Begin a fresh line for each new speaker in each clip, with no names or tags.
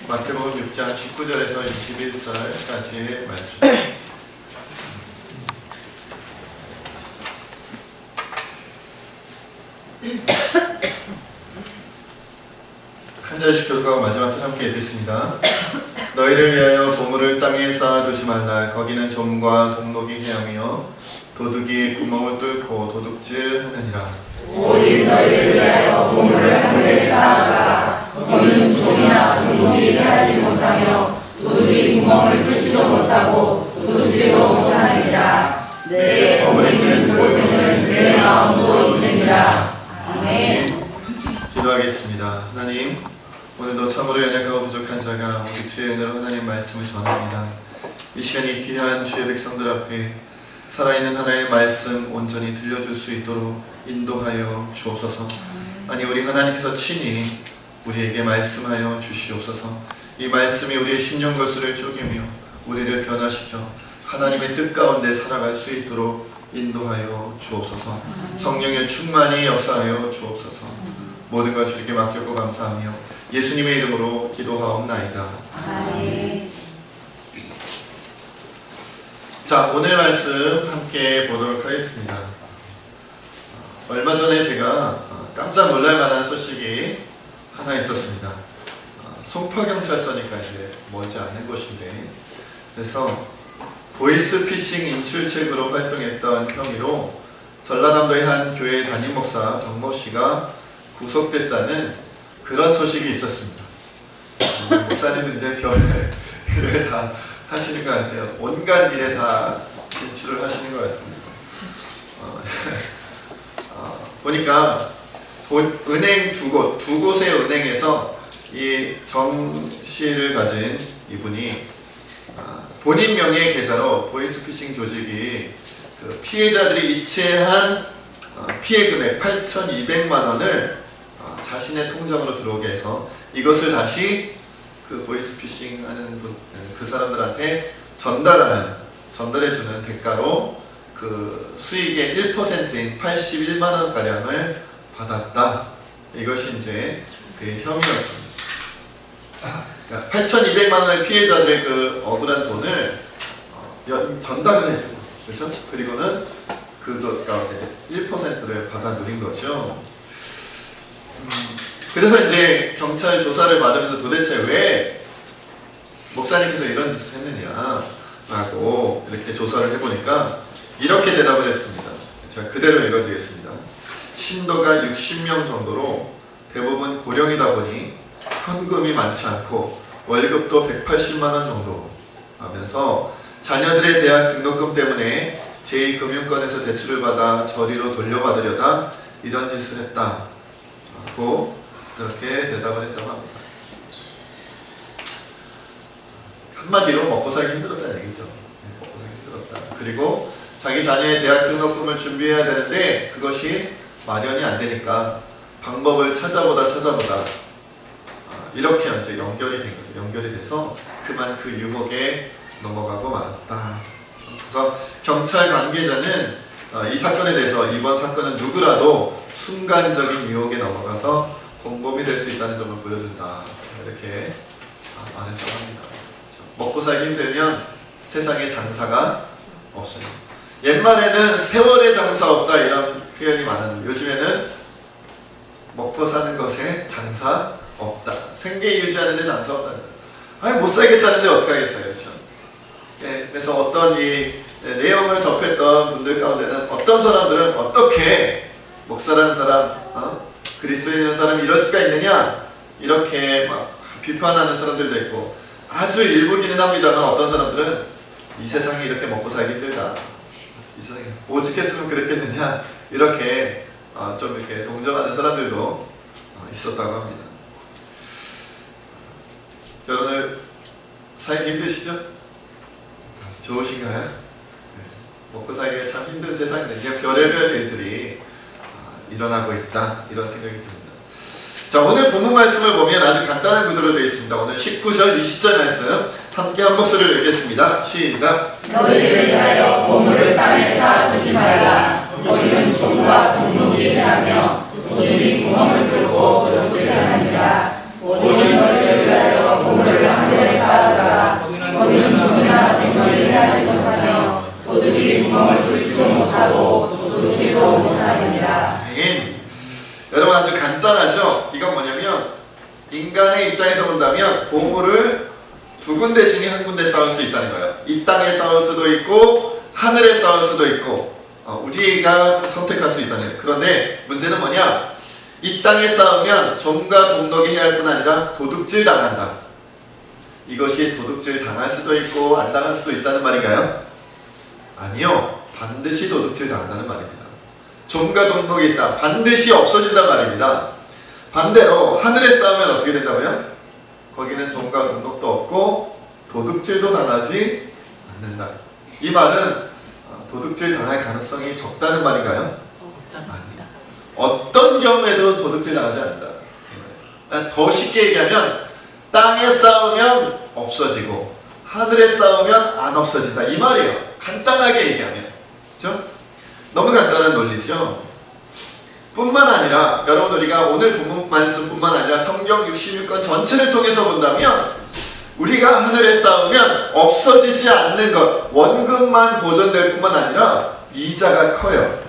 마태복음 6장 19절에서 21절까지의 말씀. 한 절씩 교독하고 마지막 절 함께 읽겠습니다. 너희를 위하여 보물을 땅에 쌓아두지 말라. 거기는 좀과 동록이 헤엄이며 도둑이 구멍을 뚫고 도둑질하느니라.
오직 너희를 위하여 보물을 하늘에 쌓아라. 거기는 좀이나 동록이 하지 못하며 도둑이 구멍을 뚫지도 못하고 도둑질도 못하느니라. 내 보물 있는 곳에는 내 마음도 있느니라. 아멘.
기도하겠습니다. 하나님, 오늘도 참으로 연약하고 부족한 자가 우리 주의 은혜로 하나님 말씀을 전합니다. 이 시간이 귀한 주의 백성들 앞에 살아있는 하나님의 말씀 온전히 들려줄 수 있도록 인도하여 주옵소서. 아니, 우리 하나님께서 친히 우리에게 말씀하여 주시옵소서. 이 말씀이 우리의 심령 골수를 쪼개며 우리를 변화시켜 하나님의 뜻 가운데 살아갈 수 있도록 인도하여 주옵소서. 성령의 충만히 역사하여 주옵소서. 모든 걸 주님께 맡겼고 감사하며 예수님의 이름으로 기도하옵나이다.
아멘.
자, 오늘 말씀 함께 보도록 하겠습니다. 얼마 전에 제가 깜짝 놀랄 만한 소식이 하나 있었습니다. 송파경찰서니까 이제 멀지 않은 곳인데, 그래서 보이스피싱 인출책으로 활동했던 혐의로 전라남도의 한 교회 담임 목사 정모 씨가 구속됐다는 그런 소식이 있었습니다. 목사님은 이제 별 일을 다 하시는 것 같아요. 온갖 일에 다 진출을 하시는 것 같습니다. 보니까 은행 두 곳의 은행에서 이 정 씨를 가진 이분이 본인 명의의 계좌로 보이스피싱 조직이 그 피해자들이 이체한 피해 금액 8,200만 원을 자신의 통장으로 들어오게 해서 이것을 다시 그 보이스피싱 하는 그 사람들한테 전달해주는 대가로 그 수익의 1%인 81만 원가량을 받았다. 이것이 이제 그 혐의였습니다. 그러니까 8,200만 원의 피해자들의 그 억울한 돈을 전달을 해주고, 그렇죠? 그리고는 그 가운데 1%를 받아 누린 거죠. 그래서 이제 경찰 조사를 받으면서 도대체 왜 목사님께서 이런 짓을 했느냐라고 이렇게 조사를 해보니까 이렇게 대답을 했습니다. 제가 그대로 읽어드리겠습니다. 신도가 60명 정도로 대부분 고령이다 보니 현금이 많지 않고 월급도 180만 원 정도 하면서 자녀들의 대학 등록금 때문에 제2금융권에서 대출을 받아 저리로 돌려받으려다 이런 짓을 했다고 그렇게 대답을 했다고 합니다. 한마디로 먹고 살기 힘들었다는 얘기죠. 먹고 살기 힘들었다. 그리고 자기 자녀의 대학 등록금을 준비해야 되는데 그것이 마련이 안 되니까 방법을 찾아보다 이렇게 이제 연결이 된 거죠. 연결이 돼서 그만 그 유혹에 넘어가고 말았다. 그래서 경찰 관계자는 이 사건에 대해서 이번 사건은 누구라도 순간적인 유혹에 넘어가서 공범이 될 수 있다는 점을 보여준다. 이렇게 말했다고 합니다. 먹고 살기 힘들면 세상에 장사가 없어요. 옛말에는 세월에 장사 없다 이런 표현이 많았는데 요즘에는 먹고 사는 것에 장사 없다. 생계 유지하는 데 장사 없다. 아니 못 살겠다는데 어떡하겠어요. 그렇죠? 예, 그래서 어떤 이 내용을 접했던 분들 가운데는 어떤 사람들은 어떻게 목사라는 사람, 그리스도인이라는 사람이 이럴 수가 있느냐 이렇게 막 비판하는 사람들도 있고 아주 일부기는 합니다만 어떤 사람들은 이 세상에 이렇게 먹고 살기 힘들다. 이 세상에 오죽했으면 그랬겠느냐 이렇게 좀 이렇게 동정하는 사람들도 있었다고 합니다. 여러분들 살기 힘드시죠? 좋으신가요? 먹고 살기가 참 힘든 세상인데 별의별 일들이 일어나고 있다 이런 생각이 듭니다. 자, 오늘 본문 말씀을 보면 아주 간단한 구도로 되어 있습니다. 오늘 19절, 20절 말씀 함께 한 목소리를 읽겠습니다. 시작.
너희를 위하여 보물을 땅에 쌓아두지 말라. 거기는 좀과 동록이 헤하며 도둑이 구멍을 뚫고 도둑질하느니라. 오직 너희를 위하여 보물을
여러분 아주 간단하죠? 이건 뭐냐면 인간의 입장에서 본다면 보물을 두 군데 중에 한 군데 쌓을 수 있다는 거예요. 이 땅에 쌓을 수도 있고 하늘에 쌓을 수도 있고 우리가 선택할 수 있다는 거예요. 그런데 문제는 뭐냐? 이 땅에 쌓으면 종과 동록이 해야 할 뿐 아니라 도둑질 당한다. 이것이 도둑질 당할 수도 있고 안 당할 수도 있다는 말인가요? 아니요. 반드시 도둑질 당한다는 말입니다. 종과 동록이 있다. 반드시 없어진단 말입니다. 반대로 하늘에 쌓으면 어떻게 된다고요? 거기는 종과 동록도 없고 도둑질도 당하지 않는다. 이 말은 도둑질 당할 가능성이 적다는 말인가요? 아니다. 어떤 경우에도 도둑질 당하지 않는다. 더 쉽게 얘기하면 땅에 쌓으면 없어지고 하늘에 쌓으면 안 없어진다. 이 말이에요. 간단하게 얘기하면. 그렇죠? 너무 간단한 논리죠. 뿐만 아니라 여러분 우리가 오늘 본문 말씀뿐만 아니라 성경 66권 전체를 통해서 본다면 우리가 하늘에 쌓으면 없어지지 않는 것, 원금만 보존될 뿐만 아니라 이자가 커요.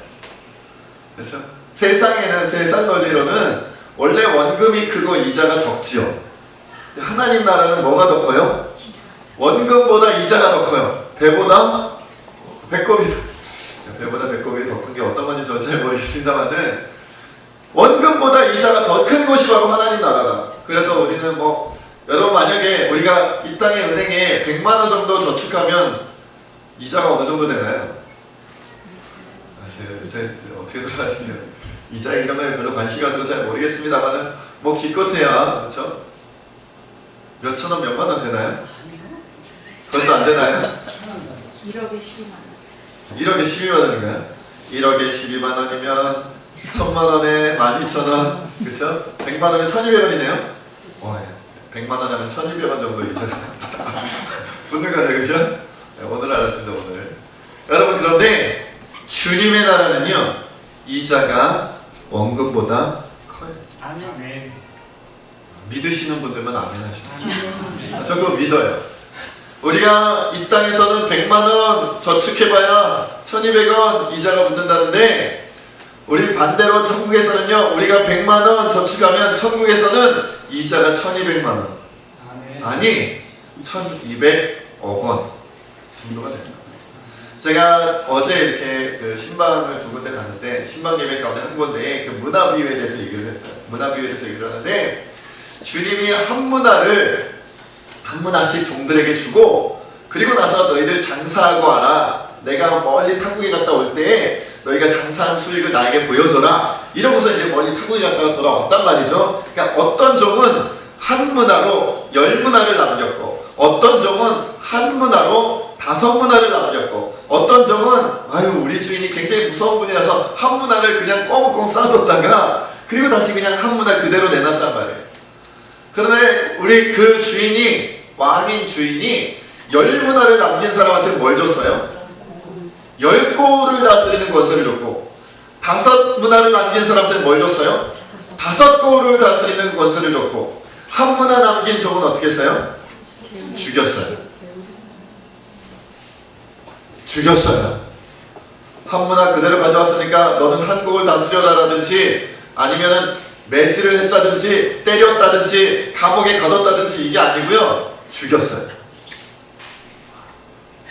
그래서 세상에는 세상 논리로는 원래 원금이 크고 이자가 적지요. 하나님 나라는 뭐가 더 커요? 원금보다 이자가 더 커요. 배보다 배꼽이 배보다 배꼽이 더 큰 게 어떤 건지 저 잘 모르겠습니다만은 원금보다 이자가 더 큰 곳이 바로 하나님 나라다. 그래서 우리는 여러분 만약에 우리가 이 땅의 은행에 100만 원 정도 저축하면 이자가 어느 정도 되나요? 요새 어떻게 돌아가시냐 이자 이런 거에 별로 관심이 없어서 잘 모르겠습니다만은 기껏해야 그렇죠? 몇천 원 몇만 원 되나요? 그것도 안 되나요?
1억에 12만 원.
1억에 12만 원인가요? 1억에 12만 원이면 1000만 원에 12,000원 그렇죠? 100만 원이면 1200원이네요? 100만 원 하면 1200원 정도 이자가 붙는 거죠, 그죠? 네, 오늘 알았습니다, 오늘. 여러분, 그런데 주님의 나라는요, 이자가 원금보다 커요.
아멘.
믿으시는 분들만 아멘 하시죠. 저 그거 믿어요. 우리가 이 땅에서는 100만 원 저축해봐야 1200원 이자가 붙는다는데 우리 반대로 천국에서는요, 우리가 100만 원 저축하면 천국에서는 이자가 1200만 원. 아니, 1200억 원 정도가 됩니다. 제가 어제 이렇게 그 신방을 두 군데 갔는데, 신방 예배 가운데 한 군데에 그 문화비유에 대해서 얘기를 했어요. 문화비유에 대해서 얘기를 하는데, 주님이 한 문화씩 종들에게 주고, 그리고 나서 너희들 장사하고 와라. 내가 멀리 타국에 갔다 올 때, 너희가 장사한 수익을 나에게 보여줘라. 이러고서 이제 멀리 타국에 갔다가 돌아왔단 말이죠. 그러니까 어떤 종은 한 문화로 10문화를 남겼고, 어떤 종은 한 문화로 5문화를 남겼고, 어떤 종은 우리 주인이 굉장히 무서운 분이라서 한 문화를 그냥 꽁꽁 싸뒀다가 그리고 다시 그냥 한 문화 그대로 내놨단 말이에요. 그런데 우리 그 주인이, 왕인 주인이 10문화를 남긴 사람한테 뭘 줬어요? 10고를 다스리는 권세를 줬고, 5문화를 남긴 사람한테 뭘 줬어요? 5고를 다스리는 권세를 줬고, 한 문화 남긴 종은 어떻게 했어요? 죽였어요. 죽였어요. 한 문화 그대로 가져왔으니까 너는 한 곡을 다스려라라든지 아니면은 매질을 했다든지 때렸다든지 감옥에 가뒀다든지 이게 아니고요. 죽였어요.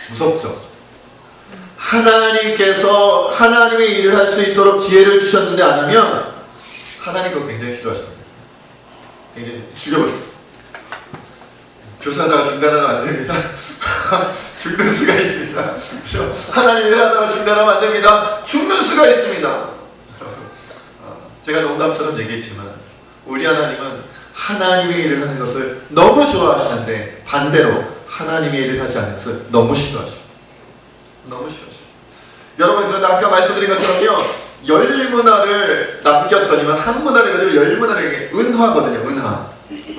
무섭죠? 하나님께서 하나님의 일을 할 수 있도록 기회를 주셨는데 안 하면 하나님 그거 굉장히 싫어하십니다. 굉장히 죽여버렸어요. 교사하다가 중단하면 안 됩니다. 죽는 수가 있습니다. 그렇죠? 하나님 일하다가 중단하면 안 됩니다. 죽는 수가 있습니다. 제가 농담처럼 얘기했지만 우리 하나님은 하나님의 일을 하는 것을 너무 좋아하시는데 반대로 하나님의 일을 하지 않는 것을 너무 싫어하십니다. 너무 싫어하십니다. 여러분, 그런데 아까 말씀드린 것처럼요, 10문화를 남겼더니만 한 문화를 가지고 10문화를, 은화거든요.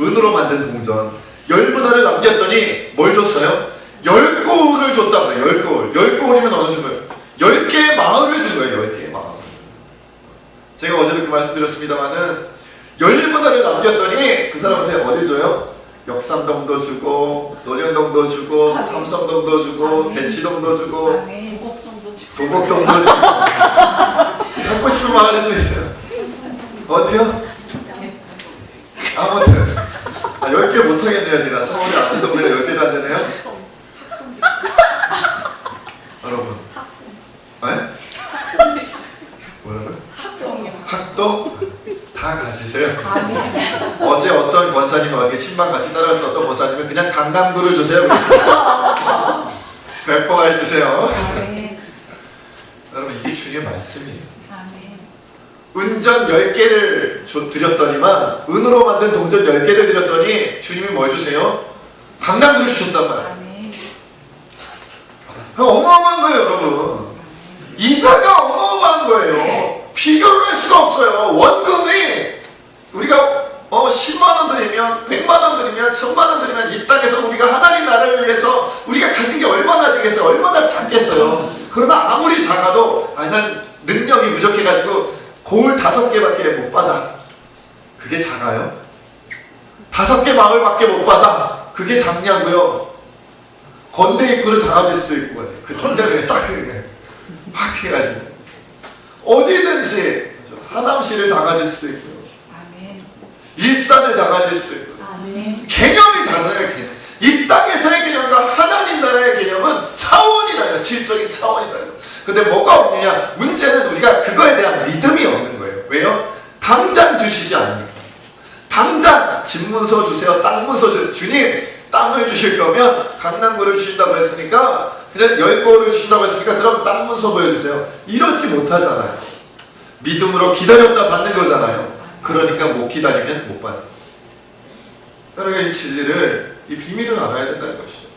은으로 만든 동전 10문화를 남겼더니 뭘 줬어요? 10고을을 줬다고요. 10고을. 10고을이면 어느 정도예요? 10개의 마을을 준 거예요. 10개의 마을. 제가 어제도 그 말씀드렸습니다만은 10문화를 남겼더니 그 사람한테 어딜 줘요? 역삼동도 주고, 노련동도 주고, 삼성동도 주고, 대치동도 주고, 도곡동도 주고. 갖고 싶은 마을일 수 있어요. 어디요? 아무튼 10개 못하겠네요. 제가 서울에 아는 동네에 10개도 안 되네요. 여러분 네? 뭐라고요? 학도 다 가시세요. 어제 어떤 권사님이 어디 신방 같이 따라서 어떤 권사님은 그냥 강남구를 주세요. 배포가 있으세요. 여러분 이게 주님의 말씀이에요. 은전 10개를 드렸더니만 은으로 만든 동전 10개를 드렸더니 주님이 뭘 주세요? 강남구를 주셨단 말이에요. 어마어마한 거예요, 여러분. 이사가 어마어마한 거예요. 비교를 할 수가 없어요. 원금이 우리가 10만원 드리면 100만원 드리면 1000만원 드리면 이 땅에서 우리가 하나님 나라를 위해서 우리가 가진 게 얼마나 되겠어요? 얼마나 작겠어요? 그러나 아무리 작아도 난 능력이 부족해가지고 고을 5개밖에 못 받아. 그게 작아요? 5개 마을밖에 못 받아. 그게 작냐고요? 건대 입구를 다 가질 수도 있고 그 던전을 싹 막 해가지고 어디든지 하남시를 다 가질 수도 있고요. 일산을 다 가질 수도 있고요. 개념이 다르네요. 개념. 이 땅에서의 개념과 하나님 나라의 개념은 차원이 달라요. 질적인 차원이 달라요. 근데 뭐가 없느냐? 문제는 우리가 그거에 대한 믿음이 없는 거예요. 왜요? 당장 주시지 않으니까. 당장 집문서 주세요. 땅문서 주세요. 주님 땅을 주실 거면 강남구를 주신다고 했으니까 그냥 10곳을 주신다고 했으니까 그럼 땅문서 보여주세요. 이러지 못하잖아요. 믿음으로 기다렸다 받는 거잖아요. 그러니까 못 기다리면 못 받아요. 여러분 이 진리를 이 비밀을 알아야 된다는 것이죠.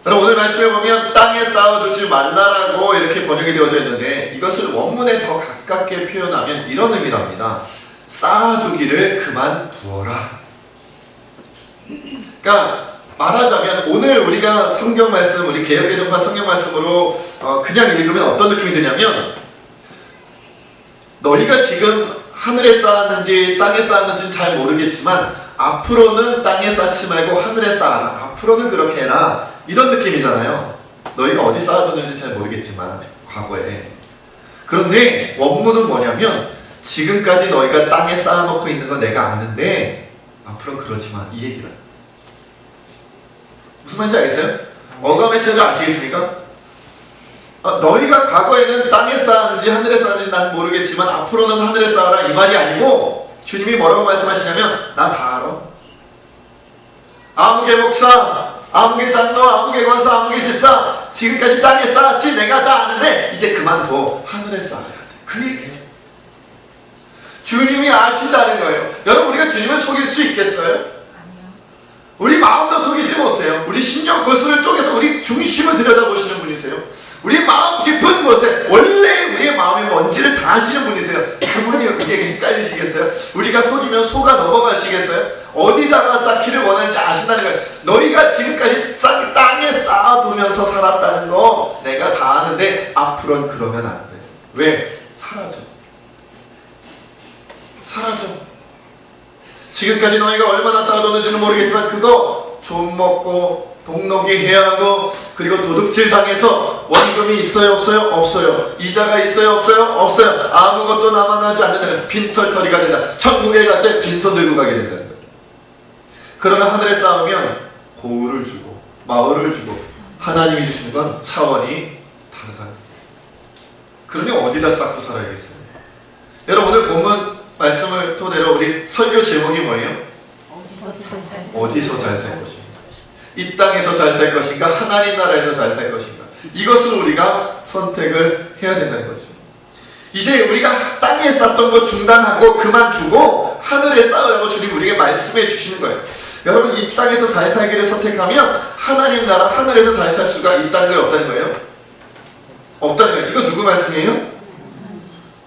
오늘 말씀에 보면 땅에 쌓아두지 말라라고 이렇게 번역이 되어져 있는데 이것을 원문에 더 가깝게 표현하면 이런 의미랍니다. 쌓아두기를 그만두어라. 그러니까 말하자면 오늘 우리가 성경 말씀, 우리 개역개정판 성경 말씀으로 그냥 읽으면 어떤 느낌이 드냐면 너희가 지금 하늘에 쌓았는지 땅에 쌓았는지 잘 모르겠지만 앞으로는 땅에 쌓지 말고 하늘에 쌓아라. 앞으로는 그렇게 해라. 이런 느낌이잖아요. 너희가 어디 쌓아뒀는지 잘 모르겠지만 과거에. 그런데 원문은 뭐냐면 지금까지 너희가 땅에 쌓아놓고 있는 건 내가 아는데 앞으로는 그러지 마. 이 얘기다. 무슨 말인지 알겠어요? 어감의 차이를 아시겠습니까? 너희가 과거에는 땅에 쌓았는지 하늘에 쌓았는지 난 모르겠지만 앞으로는 하늘에 쌓아라 이 말이 아니고 주님이 뭐라고 말씀하시냐면 나 다 알아. 아무개 목사, 아무개 장로, 아무개 권사, 아무개 집사 지금까지 땅에 쌓았지 내가 다 아는데 이제 그만둬. 하늘에 쌓아야 돼. 그 얘기예요. 주님이 아신다는 거예요. 여러분 우리가 주님을 속일 수 있겠어요? 우리 마음도 속이지 못해요. 우리 심령 거스를 쪼개서 우리 중심을 들여다보시는 분이세요. 우리 마음 깊은 곳에 원래 우리의 마음의 뭔지를 다 아시는 분이세요. 그분이 우리에게 헷갈리시겠어요? 우리가 속이면 속아 넘어가시겠어요? 어디다가 쌓기를 원하는지 아신다는 거예요. 너희가 지금까지 땅에 쌓아두면서 살았다는 거 내가 다 아는데 앞으로는 그러면 안 돼. 왜? 사라져. 사라져. 지금까지 너희가 얼마나 쌓아뒀는지는 모르겠지만 그거 좀 먹고 동록이 해야 하고 그리고 도둑질 당해서 원금이 있어요 없어요? 없어요. 이자가 있어요 없어요? 없어요. 아무것도 남아나지 않는 빈털터리가 된다. 천국에 갈 때 빈손 들고 가게 된다는 거예요. 그러나 하늘에 쌓으면 고을을 주고 마을을 주고 하나님이 주시는 건 차원이 다르다. 그러니 어디다 쌓고 살아야겠어요? 여러분 오늘 본문 말씀을 토대로 우리 설교 제목이 뭐예요? 어디서 잘 살 것인가? 이 땅에서 잘 살 것인가? 하나님 나라에서 잘 살 것인가? 이것을 우리가 선택을 해야 된다는 거죠. 이제 우리가 땅에 쌓던 거 중단하고 그만두고 하늘에 쌓으라고 주님 우리에게 말씀해 주시는 거예요. 여러분 이 땅에서 잘 살기를 선택하면 하나님 나라 하늘에서 잘 살 수가 있다는 거예요? 없다는 거예요? 없다는 거예요. 이거 누구 말씀이에요?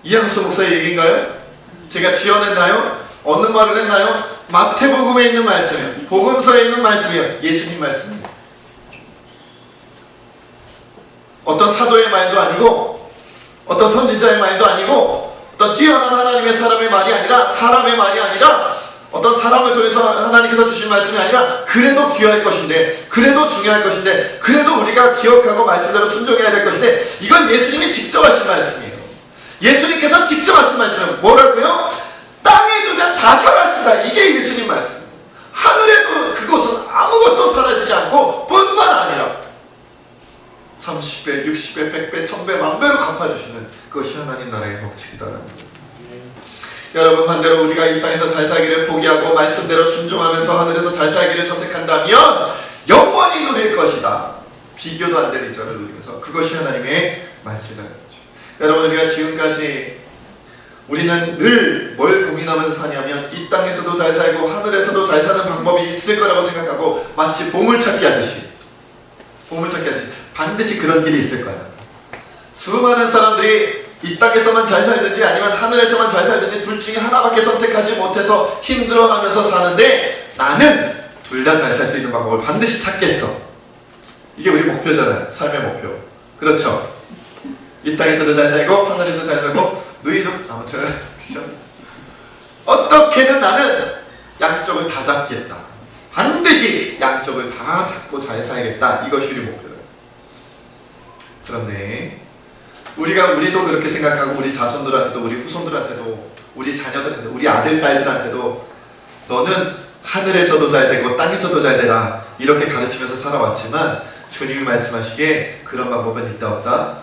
이양수 목사의 얘기인가요? 제가 지어냈나요? 어느 말을 했나요? 마태복음에 있는 말씀이에요. 복음서에 있는 말씀이에요. 예수님 말씀이에요. 어떤 사도의 말도 아니고 어떤 선지자의 말도 아니고 어떤 뛰어난 하나님의 사람의 말이 아니라 사람의 말이 아니라 어떤 사람을 통해서 하나님께서 주신 말씀이 아니라 그래도 귀할 것인데 그래도 중요할 것인데 그래도 우리가 기억하고 말씀대로 순종해야 될 것인데 이건 예수님이 직접 하신 말씀이에요. 예수님께서 직접 하신 말씀 뭐라고 여러분 반대로 우리가 이 땅에서 잘 살기를 포기하고 말씀대로 순종하면서 하늘에서 잘 살기를 선택한다면 영원히 누릴 것이다. 비교도 안 되는 이자를 누리면서 그것이 하나님의 말씀이라는 거죠. 여러분 우리가 지금까지 우리는 늘 뭘 고민하면서 사냐면 이 땅에서도 잘 살고 하늘에서도 잘 사는 방법이 있을 거라고 생각하고 마치 보물찾기 하듯이 반드시 그런 길이 있을 거야. 수많은 사람들이 이 땅에서만 잘 살든지 아니면 하늘에서만 잘 살든지 둘 중에 하나밖에 선택하지 못해서 힘들어하면서 사는데 나는 둘 다 잘 살 수 있는 방법을 반드시 찾겠어. 이게 우리 목표잖아요. 삶의 목표. 그렇죠? 이 땅에서도 잘 살고 하늘에서 잘 살고 누이족 아무튼 어떻게든 나는 양쪽을 다 잡겠다. 반드시 양쪽을 다 잡고 잘 살겠다. 이것이 우리 목표예요. 그런데 우리도 그렇게 생각하고 우리 자손들한테도 우리 후손들한테도 우리 자녀들한테도 우리 아들 딸들한테도 너는 하늘에서도 잘 되고 땅에서도 잘 되라 이렇게 가르치면서 살아왔지만 주님이 말씀하시기에 그런 방법은 있다 없다?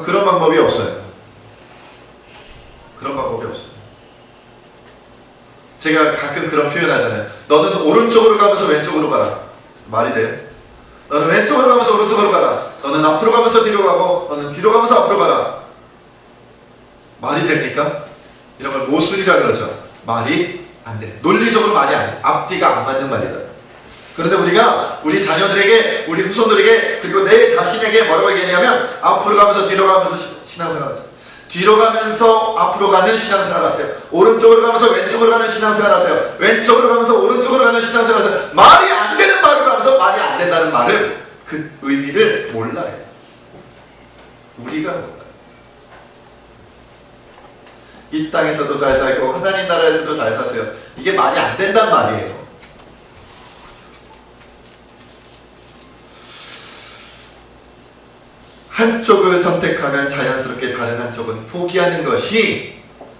그런 방법이 없어요. 그런 방법이 없어요. 제가 가끔 그런 표현 하잖아요. 너는 오른쪽으로 가면서 왼쪽으로 가라. 말이 돼요? 너는 왼쪽으로 가면서 오른쪽으로 가라. 너는 앞으로 가면서 뒤로 가고 너는 뒤로 가면서 앞으로 가라. 말이 됩니까? 이런 걸 모순이라 그러죠. 말이 안 돼. 논리적으로 말이 안 돼. 앞뒤가 안 맞는 말이다. 그런데 우리가 우리 자녀들에게 우리 후손들에게 그리고 내 자신에게 뭐라고 얘기하냐면 앞으로 가면서 뒤로 가면서 신앙생활 하세요. 뒤로 가면서 앞으로 가는 신앙생활 하세요. 오른쪽으로 가면서 왼쪽으로 가는 신앙생활 하세요. 왼쪽으로 가면서 오른쪽으로 가는 신앙생활 하세요. 말이 안 되는 말을 하면서 말이 안 된다는 말을 그 의미를 몰라요. 우리가 몰라요. 이 땅에서도 잘 살고 하나님 나라에서도 잘 사세요. 이게 말이 안 된단 말이에요. 한쪽을 선택하면 자연스럽게 다른 한쪽은 포기하는 것이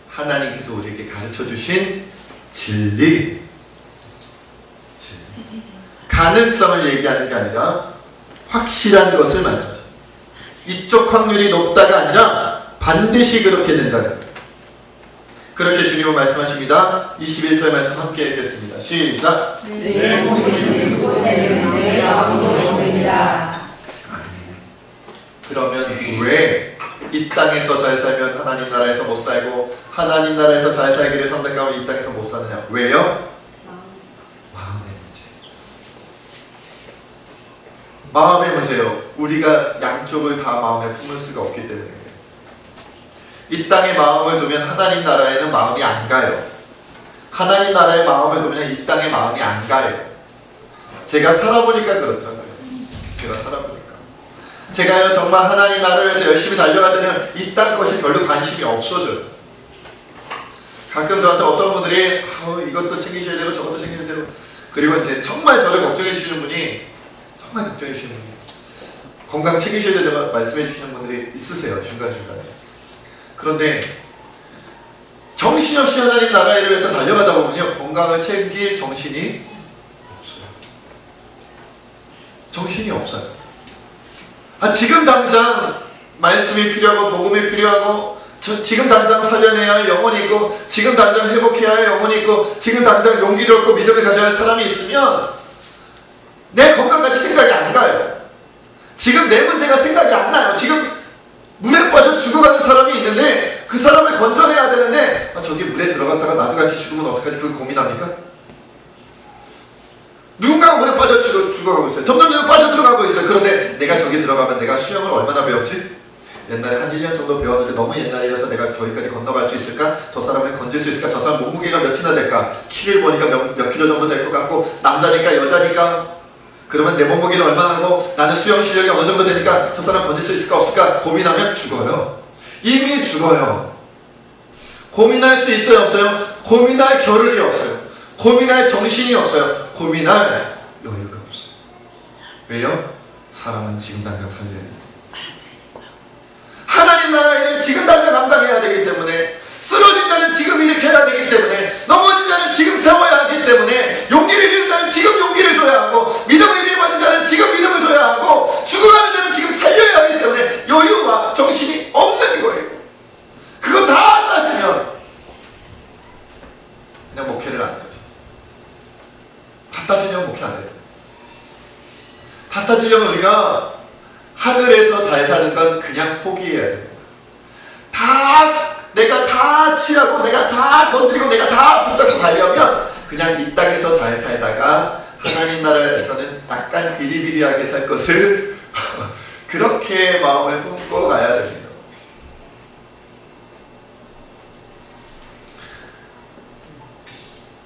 하나님께서 우리에게 가르쳐주신 진리. 가능성을 얘기하는 게 아니라 확실한 것을 말씀하십니다. 이쪽 확률이 높다가 아니라 반드시 그렇게 된다는 거예요. 그렇게 주님은 말씀하십니다. 21절 말씀 함께 읽겠습니다. 시작.
내 몸은 곳에는 내 마음도 있느니라.
그러면 왜 이 땅에서 잘 살면 하나님 나라에서 못 살고 하나님 나라에서 잘 살기를 선택하고 이 땅에서 못 사느냐? 왜요? 마음의 문제. 마음의 문제요. 우리가 양쪽을 다 마음에 품을 수가 없기 때문에 이 땅에 마음을 두면 하나님 나라에는 마음이 안 가요. 하나님 나라에 마음을 두면 이 땅에 마음이 안 가요. 제가 살아보니까 그렇잖아요. 제가 살아보니까. 제가요 정말 하나님 나라를 위해서 열심히 달려가더니 이 땅 것이 별로 관심이 없어져요. 가끔 저한테 어떤 분들이 이것도 챙기셔야 되고 저것도 챙기셔야 되고 그리고 이제 정말 저를 걱정해 주시는 분이 건강 챙기셔야 된다고 말씀해 주시는 분들이 있으세요. 중간중간에. 그런데 정신없이 하나님 나라를 위해서 달려가다 보면요 건강을 챙길 정신이 없어요. 정신이 없어요. 지금 당장 말씀이 필요하고 복음이 필요하고 지금 당장 살려내야 할 영혼이 있고 지금 당장 회복해야 할 영혼이 있고 지금 당장 용기를 얻고 믿음을 가져야 할 사람이 있으면 내 건강까지 생각이 안 가요. 지금 내 문제가 생각이 안 나요. 지금 물에 빠져 죽어가는 사람이 있는데 그 사람을 건져내야 되는데 저기 물에 들어갔다가 나도 같이 죽으면 어떡하지? 그거 고민합니까? 누군가가 물에 빠져 죽어가고 있어요. 점점 빠져 들어가고 있어요. 그런데 내가 저기 들어가면 내가 수영을 얼마나 배웠지? 옛날에 한 1년 정도 배웠는데 너무 옛날이라서 내가 저기까지 건너갈 수 있을까? 저 사람을 건질 수 있을까? 저 사람 몸무게가 몇이나 될까? 키를 보니까 몇 킬로 정도 될 것 같고 남자니까 여자니까 그러면 내 몸무게는 얼마나 하고 나는 수영 실력이 어느 정도 되니까 저 사람 건질 수 있을까 없을까? 고민하면 죽어요. 이미 죽어요. 고민할 수 있어요 없어요? 고민할 겨를이 없어요. 고민할 정신이 없어요. 고민할 여유가 없어요. 왜요? 사람은 지금 당장 살려야 돼요. 하나님 나라에는 지금 당장 감당해야 되기 때문에 쓰러진 자는 지금 일으켜야 되기 때문에 넘어진 자는 지금 세워야 하기 때문에 용기를 잃은 자는 지금 용기를 줘야 하고 믿음을 잃어버린 자는 지금 믿음을 줘야 하고 죽어가는 자는 지금 살려야 하기 때문에 여유와 정신이 없는 거예요. 그거 다 받아주려면 우리가 하늘에서 잘 사는 건 그냥 포기해야 됩니다. 내가 다 취하고 내가 다 건드리고 내가 다 붙잡고 가려면 그냥 이 땅에서 잘 살다가 하나님 나라에서는 약간 비리비리하게 살 것을 그렇게 마음을 품고 가야 됩니다.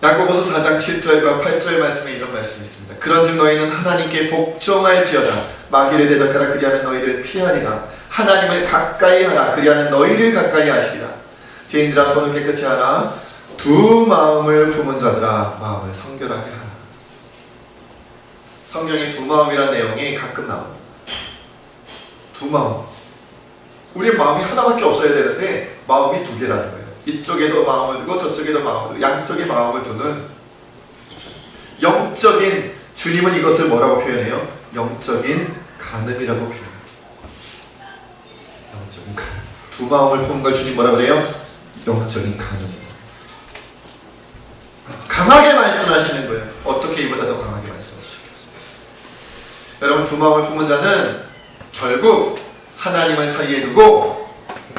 야고보서 4장 7절과 8절 말씀에 이런 말씀이 있습니다. 그런즉 너희는 하나님께 복종할지어다. 마귀를 대적하라. 그리하면 너희를 피하리라. 하나님을 가까이 하라. 그리하면 너희를 가까이 하시리라. 죄인들아 손을 깨끗이 하라. 두 마음을 품은 자들아 마음을 성결하게 하라. 성경에 두 마음이라는 내용이 가끔 나옵니다. 두 마음. 우리 마음이 하나밖에 없어야 되는데 마음이 두 개라는 거예요. 이쪽에도 마음을 두고 저쪽에도 마음을 두고 양쪽에 마음을 두는 영적인, 주님은 이것을 뭐라고 표현해요? 영적인 간음이라고 표현해요. 영적인 간음. 두 마음을 품은 걸 주님 뭐라고 그래요? 영적인 간음. 강하게 말씀하시는 거예요. 어떻게 이보다 더 강하게 말씀하시겠어요? 여러분, 두 마음을 품은 자는 결국 하나님을 사이에 두고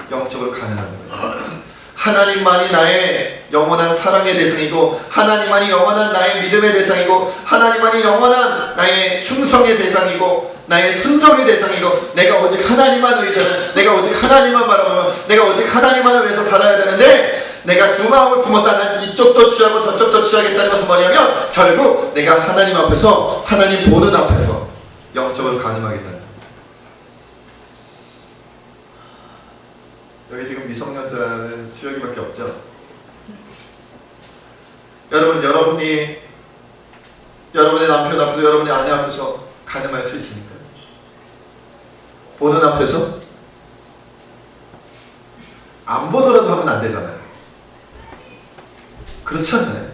영적으로 가능한 거예요. 하나님만이 나의 영원한 사랑의 대상이고, 하나님만이 영원한 나의 믿음의 대상이고, 하나님만이 영원한 나의 충성의 대상이고, 나의 순종의 대상이고, 내가 오직 하나님만 의지하는, 내가 오직 하나님만 바라보며, 내가 오직 하나님만을 위해서 살아야 되는데, 내가 두 마음을 품었다는 이쪽도 취하고 저쪽도 취하겠다는 것은 뭐냐면 결국 내가 하나님 앞에서, 하나님 보는 앞에서 영적으로 간음하겠다는 거예요. 여기 지금 미성년자는 수혁이밖에 없죠? 여러분이 여러분의 남편 앞에서, 여러분의 아내 앞에서 간음할 수 있습니까? 보는 앞에서? 안 보더라도 하면 안 되잖아요. 그렇지 않나요?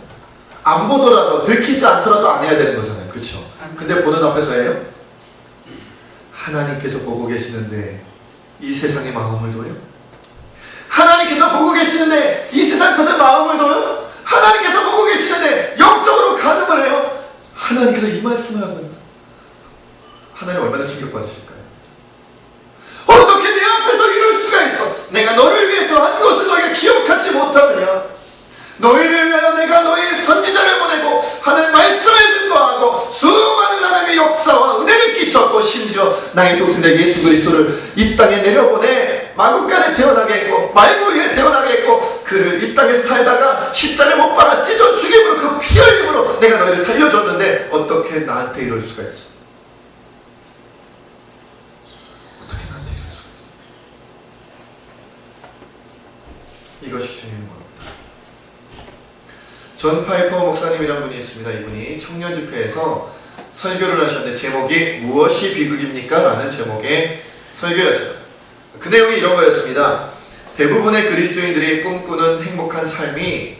안 보더라도, 들키지 않더라도 안 해야 되는 거잖아요. 그렇죠? 근데 보는 앞에서 해요? 하나님께서 보고 계시는데 이 세상의 마음을 둬요? 하나님께서 보고 계시는데 이 세상 것에 마음을 둬요? 하나님께서 보고 계시는데 영적으로 간음을 해요? 하나님께서 이 말씀을 하면 하나님 얼마나 충격받으실까요? 어떻게 내 앞에서 이럴 수가 있어? 내가 너를 위해서 한 것을 너희가 기억하지 못하느냐? 너희를 위하여 내가 너희 선지자를 보내고 하나님 말씀을 증거하고 수많은 하나님의 역사와 은혜를 끼쳤고, 심지어 나의 독생자 예수 그리스도를 이 땅에 내려보내 마구간에 태어나게 했고 말구리에 태어나게 했고, 그를 이 땅에서 살다가 십자가에 못 박아 찢어 죽임으로 그 피 흘림으로 내가 너희를 살려줬는데 어떻게 나한테 이럴 수가 있어? 어떻게 나한테 이럴 수가 있어? 이것이 주님의 마음. 존 파이퍼 목사님이라는 분이 있습니다. 이분이 청년 집회에서 설교를 하셨는데 제목이 무엇이 비극입니까? 라는 제목의 설교였어요. 그 내용이 이런 거였습니다. 대부분의 그리스도인들이 꿈꾸는 행복한 삶이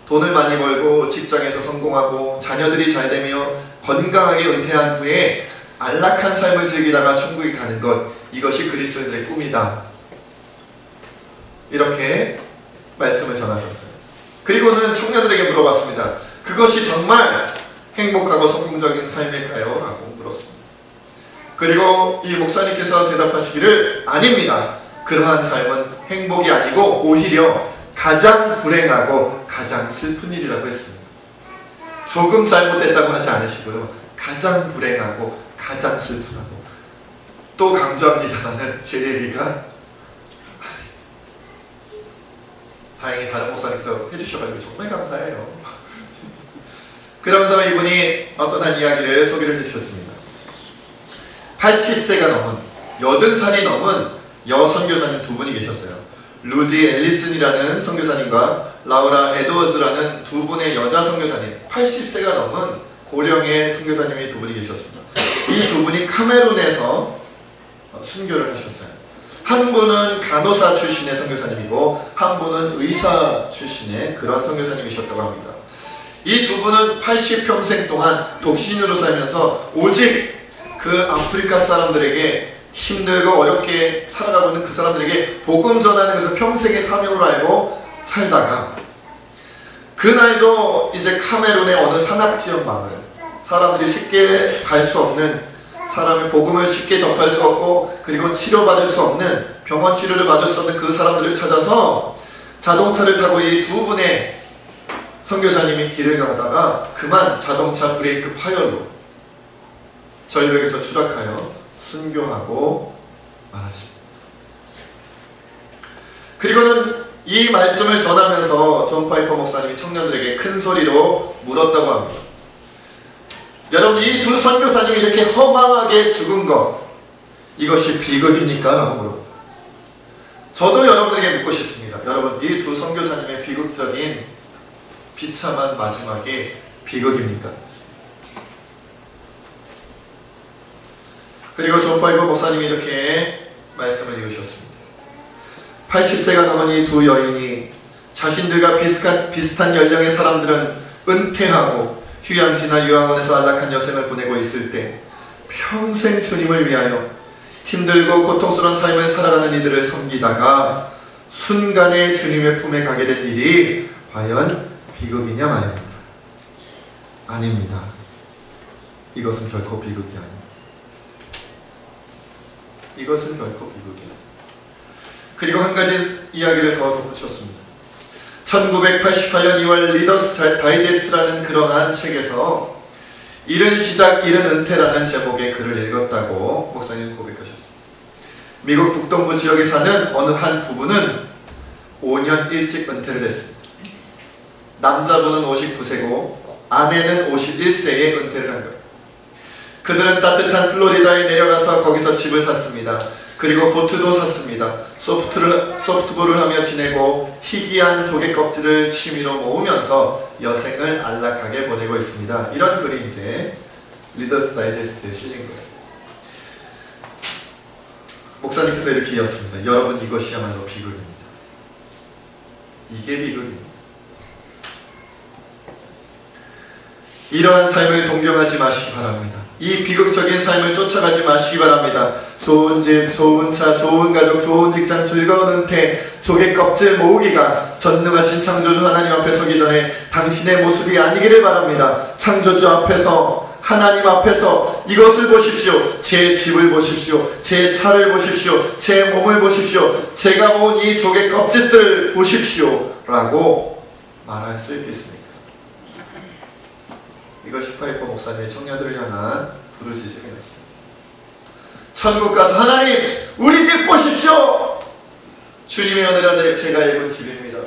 돈을 많이 벌고 직장에서 성공하고 자녀들이 잘 되며 건강하게 은퇴한 후에 안락한 삶을 즐기다가 천국에 가는 것, 이것이 그리스도인들의 꿈이다. 이렇게 말씀을 전하셨어요. 그리고는 청년들에게 물어봤습니다. 그것이 정말 행복하고 성공적인 삶일까요? 라고 물었습니다. 그리고 이 목사님께서 대답하시기를 아닙니다. 그러한 삶은 행복이 아니고 오히려 가장 불행하고 가장 슬픈 일이라고 했습니다. 조금 잘못됐다고 하지 않으시고요. 가장 불행하고 가장 슬프다고. 또 강조합니다만은 제 얘기가 다행히 다른 목사님께서 해주셔가지고 정말 감사해요. 그러면서 이분이 어떤 한 이야기를 소개를 해주셨습니다. 80세가 넘은, 80살이 넘은 여선교사님 두 분이 계셨어요. 루디 앨리슨이라는 선교사님과 라우라 에드워즈라는 두 분의 여자 선교사님, 80세가 넘은 고령의 선교사님이 두 분이 계셨습니다. 이 두 분이 카메룬에서 순교를 하셨어요. 한 분은 간호사 출신의 선교사님이고 한 분은 의사 출신의 그런 선교사님이셨다고 합니다. 이 두 분은 80평생 동안 독신으로 살면서 오직 그 아프리카 사람들에게, 힘들고 어렵게 살아가고 있는 그 사람들에게 복음 전하는 것을 평생의 사명으로 알고 살다가, 그날도 이제 카메룬의 어느 산악지역 마을, 사람들이 쉽게 갈 수 없는 사람의 복음을 쉽게 접할 수 없고 그리고 치료받을 수 없는 병원 치료를 받을 수 없는 그 사람들을 찾아서 자동차를 타고 이 두 분의 선교사님이 길을 가다가 그만 자동차 브레이크 파열로 절벽에서 추락하여 순교하고 말았습니다. 그리고는 이 말씀을 전하면서 존 파이퍼 목사님이 청년들에게 큰 소리로 물었다고 합니다. 여러분, 이 두 선교사님이 이렇게 허망하게 죽은 것, 이것이 비극입니까? 라고 물었습니다. 저도 여러분에게 묻고 싶습니다. 여러분, 이 두 선교사님의 비극적인 비참한 마지막이 비극입니까? 그리고 존 파이퍼 목사님이 이렇게 말씀을 이으셨습니다. 80세가 넘은 이 두 여인이 자신들과 비슷한 연령의 사람들은 은퇴하고 휴양지나 유학원에서 안락한 여생을 보내고 있을 때 평생 주님을 위하여 힘들고 고통스러운 삶을 살아가는 이들을 섬기다가 순간에 주님의 품에 가게 된 일이 과연 비극이냐 말입니다. 아닙니다. 이것은 결코 비극이 아닙니다. 이것은 결코 비극이 아닙니다. 그리고 한 가지 이야기를 더 덧붙였습니다. 1988년 2월 리더스 다이제스트라는 그러한 책에서 이른 시작 이른 은퇴라는 제목의 글을 읽었다고 목사님 고백하셨습니다. 미국 북동부 지역에 사는 어느 한 부부는 5년 일찍 은퇴를 했습니다. 남자분은 59세고 아내는 51세에 은퇴를 한 거예요. 그들은 따뜻한 플로리다에 내려가서 거기서 집을 샀습니다. 그리고 보트도 샀습니다. 소프트볼을 하며 지내고 희귀한 조개 껍질을 취미로 모으면서 여생을 안락하게 보내고 있습니다. 이런 글이 이제 리더스 다이제스트에 실린 거예요. 목사님께서 이렇게 이었습니다. 여러분, 이것이야말로 비극입니다. 이게 비극입니다. 이러한 삶을 동경하지 마시기 바랍니다. 이 비극적인 삶을 쫓아가지 마시기 바랍니다. 좋은 집, 좋은 차, 좋은 가족, 좋은 직장, 즐거운 은퇴, 조개 껍질 모으기가 전능하신 창조주 하나님 앞에 서기 전에 당신의 모습이 아니기를 바랍니다. 창조주 앞에서, 하나님 앞에서 이것을 보십시오. 제 집을 보십시오. 제 차를 보십시오. 제 몸을 보십시오. 제가 모은 이 조개 껍질들 보십시오. 라고 말할 수 있겠습니까? 이것이 파이퍼 목사님의 청년들을 향한 부르짖음이었습니다. 천국 가서 하나님, 우리 집 보십시오. 주님의 은혜라 제가 입은 집입니다.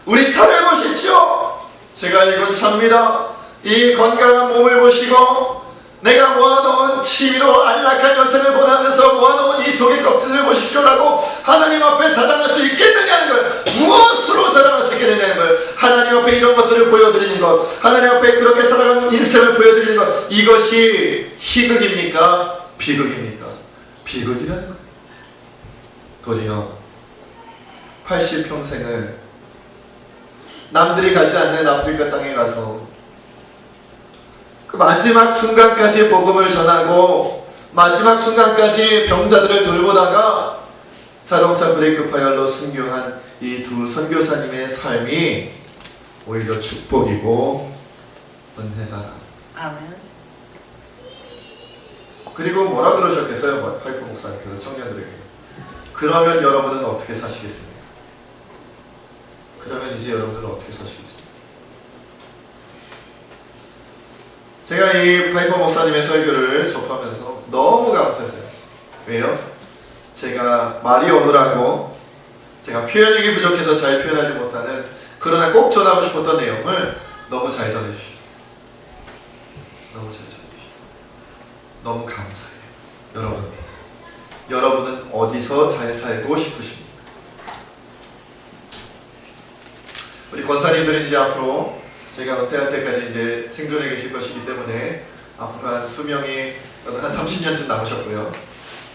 우리 차를 보십시오. 제가 입은 차입니다. 이 건강한 몸을 보시고 내가 모아놓은 취미로 안락한 여생을 보내면서 모아놓은 이 조개 껍질을 보십시오라고 하나님 앞에 자랑할 수 있겠느냐는 거예요. 무엇으로 자랑할 수 있겠느냐는 거예요. 하나님 앞에 이런 것들을 보여드리는 것, 하나님 앞에 그렇게 살아가는 인생을 보여드리는 것, 이것이 희극입니까? 비극입니까? 비극이라는 거예요. 도리어 80평생을 남들이 가지 않는 아프리카 땅에 가서 그 마지막 순간까지 복음을 전하고 마지막 순간까지 병자들을 돌보다가 자동차 브레이크 파열로 순교한 이 두 선교사님의 삶이 오히려 축복이고 은혜다.
아멘.
그리고 뭐라 그러셨겠어요? 파이프 목사님께서 청년들에게. 그러면 여러분은 어떻게 사시겠습니까? 그러면 이제 여러분들은 어떻게 사시겠습니까? 제가 이 파이퍼 목사님의 설교를 접하면서 너무 감사했어요. 왜요? 제가 말이 어눌하고 제가 표현력이 부족해서 잘 표현하지 못하는, 그러나 꼭 전하고 싶었던 내용을 너무 잘 전해주시고 너무 잘 전해주시고 너무 감사해요. 여러분은 어디서 잘 살고 싶으십니까? 우리 권사님들은 이제 앞으로 제가 은퇴할 때까지 이제 생존해 계실 것이기 때문에 앞으로 한 수명이 한 30년쯤 남으셨고요.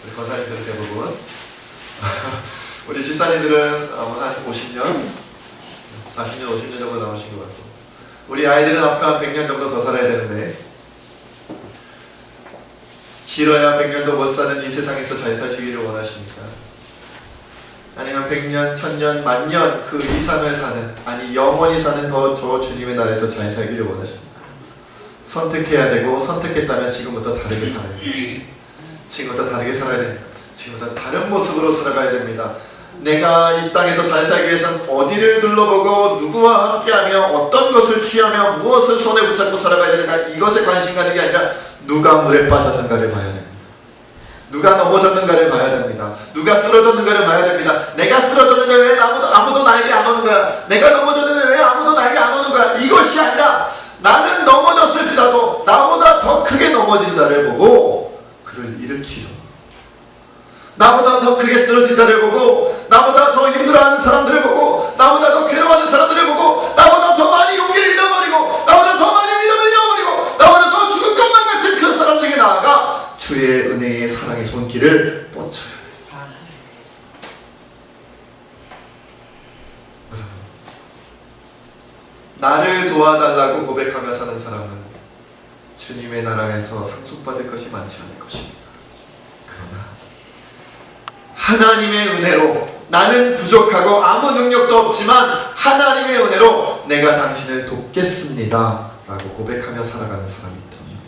우리 권사님들은 대부분 우리 집사님들은 한 50년, 40년, 50년 정도 남으신 것 같고, 우리 아이들은 앞으로 한 100년 정도 더 살아야 되는데, 길어야 100년도 못 사는 이 세상에서 잘 사시기를 원하십니까? 아니면 100년, 1000년, 만년 그 이상을 사는, 아니 영원히 사는 저 주님의 나라에서 잘 살기를 원하십니까? 선택해야 되고, 선택했다면 지금부터 다르게 살아야 됩니다. 지금보다 다르게 살아야 됩니다. 지금보다 다른 모습으로 살아가야 됩니다. 내가 이 땅에서 잘 살기 위해서는 어디를 둘러보고 누구와 함께하며 어떤 것을 취하며 무엇을 손에 붙잡고 살아가야 되는가, 이것에 관심 가는 게 아니라 누가 물에 빠졌는가를 봐야 됩니다. 누가 넘어졌는가를 봐야 됩니다. 누가 쓰러졌는가를 봐야 됩니다. 내가 쓰러졌는데 왜 아무도 나에게 안 오는 거야? 내가 넘어졌는데 왜 아무도 나에게 안 오는 거야? 이것이 아니라 나는 넘어졌을지라도 나보다 더 크게 넘어진 자를 보고 그를 일으키려, 나보다 더 크게 쓰러진 자를 보고, 나보다 더 힘들어하는 사람들을 보고, 나보다 더 괴로워하는 사람들을 보고, 나보다 더 많이 용기를 잃어버리고, 나보다 더 많이 믿음을 잃어버리고, 나보다 더 죽을 것만 같은 그 사람들에게 나아가 주의 은혜의 사랑의 손길을 뻗쳐야 합니다. 나를 도와달라고 고백하며 사는 사람은 주님의 나라에서 상속받을 것이 많지 않을 것입니다. 그러나 하나님의 은혜로, 나는 부족하고 아무 능력도 없지만 하나님의 은혜로 내가 당신을 돕겠습니다 라고 고백하며 살아가는 사람이 있다면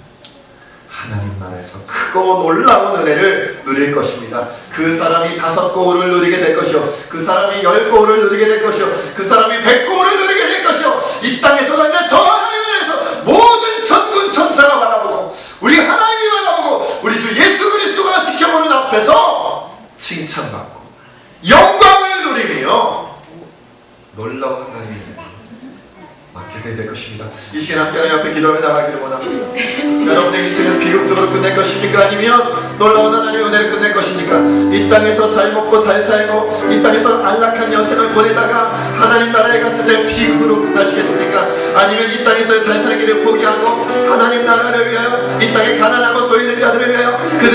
하나님 나라에서 크고 놀라운 은혜를 누릴 것입니다. 그 사람이 5고울을 누리게 될 것이요, 그 사람이 10고울을 누리게 될 것이요, 그 사람이 100고울을 누리게 될 것이요, 이 땅에서가 아니라 저 하나님의 나라에서 모든 천군 천사가 바라보고 우리 하나님이 바라보고 우리 주 예수 그리스도가 지켜보는 앞에서 칭찬받고 영광을 누리며 놀라운 하나님의 은혜를 맡게 될 것입니다. 이 시간 함께 하나님 앞에 기도하며 나가기를 원합니다. 여러분의 인생을 비극적으로 끝낼 것입니까? 아니면 놀라운 하나님의 은혜를 끝낼 것입니까? 이 땅에서 잘 먹고 잘 살고 이 땅에서 안락한 여생을 보내다가 하나님 나라에 갔을 때 비극으로 끝나시겠습니까? 아니면 이 땅에서 잘 살기를 포기하고 하나님 나라를 위하여, 이 땅에 가난하고 소외된 자들을 위하여 그